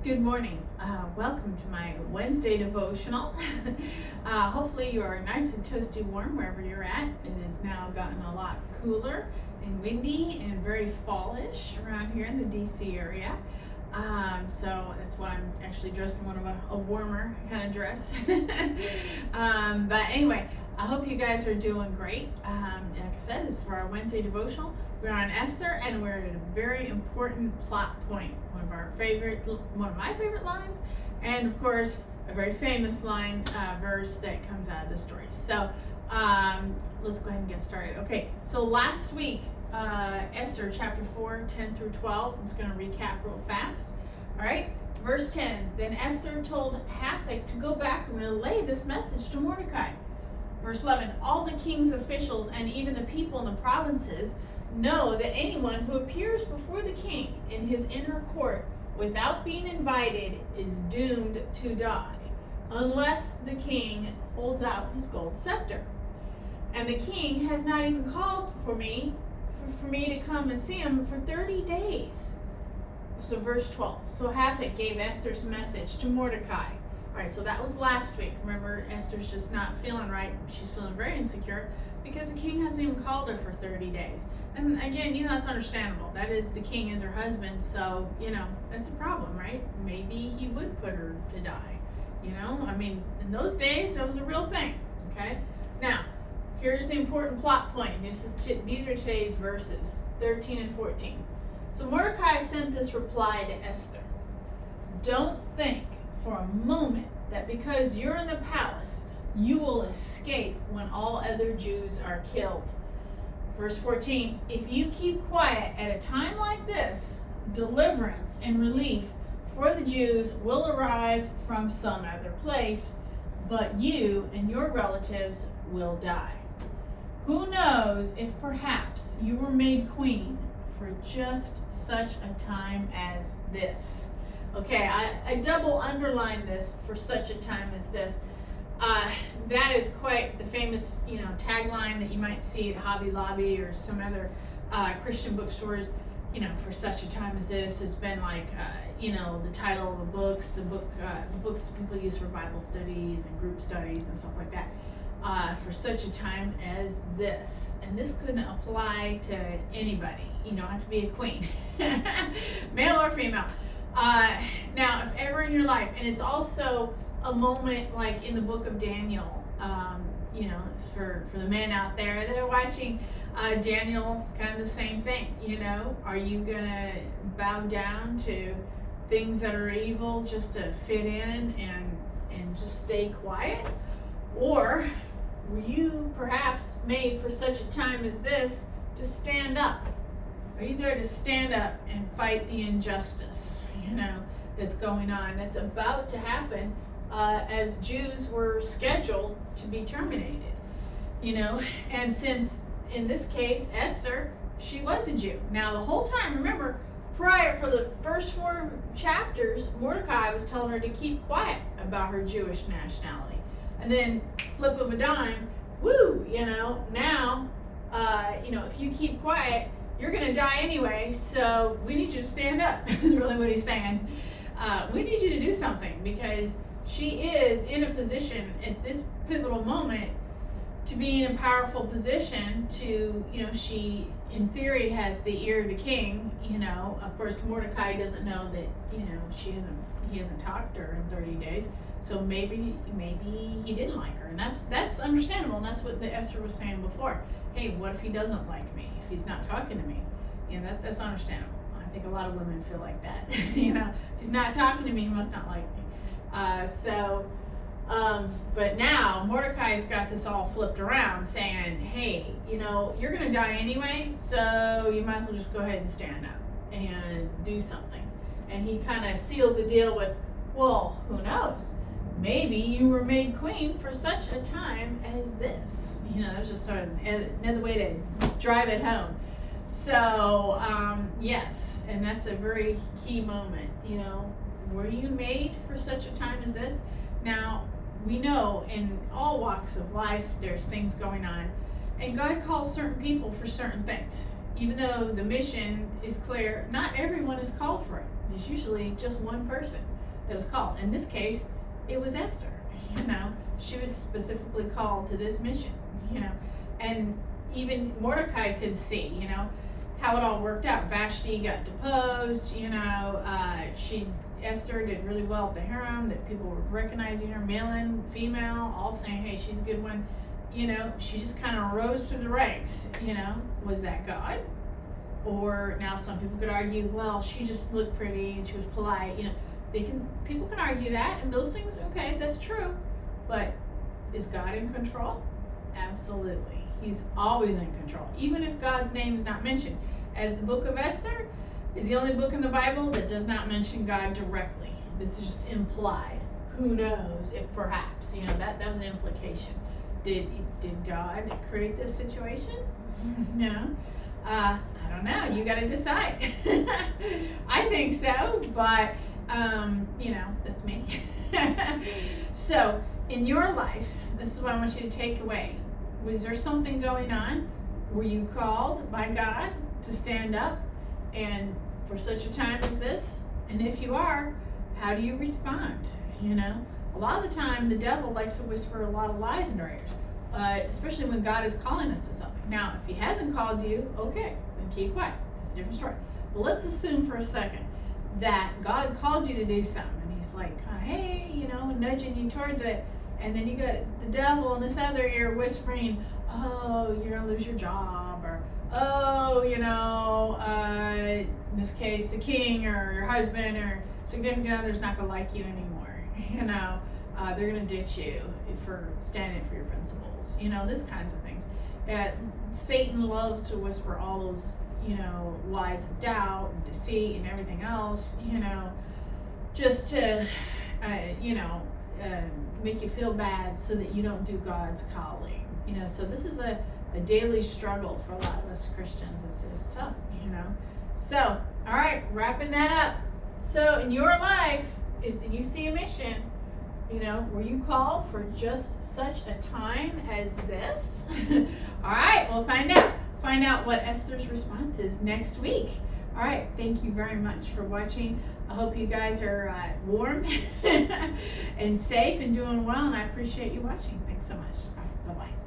Good morning. Welcome to my Wednesday devotional. Hopefully you are nice and toasty warm wherever you're at. It has now gotten a lot cooler and windy and very fallish around here in the DC area. So that's why I'm actually dressed in one of a warmer kind of dress. But anyway, I hope you guys are doing great. Like I said, this is for our Wednesday devotional. We're on Esther, and we're at a very important plot point. One of my favorite lines, and of course, a very famous verse that comes out of the story. So let's go ahead and get started. Okay, so last week, Esther chapter 4, 10 through 12. I'm just going to recap real fast. All right, verse 10. Then Esther told Hathach to go back and relay this message to Mordecai. Verse 11. All the king's officials and even the people in the provinces know that anyone who appears before the king in his inner court without being invited is doomed to die, unless the king holds out his gold scepter. And the king has not even called for me to come and see him for 30 days. So verse 12. So Hathach gave Esther's message to Mordecai. All right, so that was last week. Remember, Esther's just not feeling right. She's feeling very insecure because the king hasn't even called her for 30 days. And again, that's understandable. That is, the king is her husband, so, that's a problem, right? Maybe he would put her to die, I mean, in those days, that was a real thing, okay? Now, here's the important plot point. These are today's verses, 13 and 14. So Mordecai sent this reply to Esther. Don't think for a moment that because you're in the palace, you will escape when all other Jews are killed. Verse 14, if you keep quiet at a time like this, deliverance and relief for the Jews will arise from some other place, but you and your relatives will die. Who knows if perhaps you were made queen for just such a time as this. Okay, I double underline this, for such a time as this. That is quite the famous, tagline that you might see at Hobby Lobby or some other Christian bookstores. For such a time as this has been like, the title of the books, the books people use for Bible studies and group studies and stuff like that. For such a time as this, and this could apply to anybody. You don't have to be a queen, male or female. Now, if ever in your life, and it's also a moment like in the book of Daniel, for the men out there that are watching, Daniel, kind of the same thing, are you gonna bow down to things that are evil just to fit in and just stay quiet? Or were you perhaps made for such a time as this to stand up? Are you there to stand up and fight the injustice, that's going on, that's about to happen, as Jews were scheduled to be terminated, and since in this case Esther, she was a Jew. Now the whole time, remember, prior for the first 4 chapters, Mordecai was telling her to keep quiet about her Jewish nationality, and then flip of a dime, now, if you keep quiet, you're going to die anyway, so we need you to stand up, is really what he's saying. We need you to do something, because she is in a position at this pivotal moment to be in a powerful position to, she in theory has the ear of the king, of course Mordecai doesn't know that, he hasn't talked to her in 30 days, so maybe he didn't like her, and that's understandable, and that's what the Esther was saying before. Hey, what if he doesn't like me, if he's not talking to me? That's understandable. I think a lot of women feel like that. If he's not talking to me, he must not like me. But now Mordecai's got this all flipped around, saying, hey, you're going to die anyway, so you might as well just go ahead and stand up and do something. And he kind of seals the deal with, well, who knows? Maybe you were made queen for such a time as this. There's just sort of another way to drive it home. So, yes, and that's a very key moment. Were you made for such a time as this? Now, we know in all walks of life there's things going on, and God calls certain people for certain things. Even though the mission is clear, not everyone is called for it. There's usually just one person. that was called. In this case, it was Esther. You know, she was specifically called to this mission. You know, and even Mordecai could see, you know, how it all worked out. Vashti got deposed. You know, Esther did really well at the harem. That people were recognizing her, male and female, all saying, "Hey, she's a good one." You know, she just kind of rose through the ranks. You know, was that God? Or now some people could argue, well, she just looked pretty and she was polite. You know, people can argue that, and those things, okay, that's true. But is God in control? Absolutely. He's always in control, even if God's name is not mentioned. As the book of Esther is the only book in the Bible that does not mention God directly. This is just implied. Who knows if perhaps, you know, that was an implication. Did God create this situation? No. I don't know. You got to decide. I think so, but you know, that's me. So, in your life, this is what I want you to take away. Was there something going on? Were you called by God to stand up and for such a time as this? And if you are, how do you respond? You know, a lot of the time the devil likes to whisper a lot of lies in our ears, especially when God is calling us to something. Now, if he hasn't called you, okay, then keep quiet. That's a different story. But let's assume for a second that God called you to do something, and he's like, hey, you know, nudging you towards it. And then you got the devil in this other ear whispering, oh, you're going to lose your job, or, oh, you know, in this case, the king or your husband or significant other's not going to like you anymore. You know, they're going to ditch you for standing for your principles. You know, this kinds of things. Satan loves to whisper all those, you know, lies of doubt and deceit and everything else, you know, just to, you know, make you feel bad so that you don't do God's calling. You know, so this is a daily struggle for a lot of us Christians. It's tough, you know. So, all right, wrapping that up. So in your life, you see a mission, you know, were you called for just such a time as this? All right, we'll find out. Find out what Esther's response is next week. All right, thank you very much for watching. I hope you guys are warm and safe and doing well, and I appreciate you watching. Thanks so much. All right, bye-bye.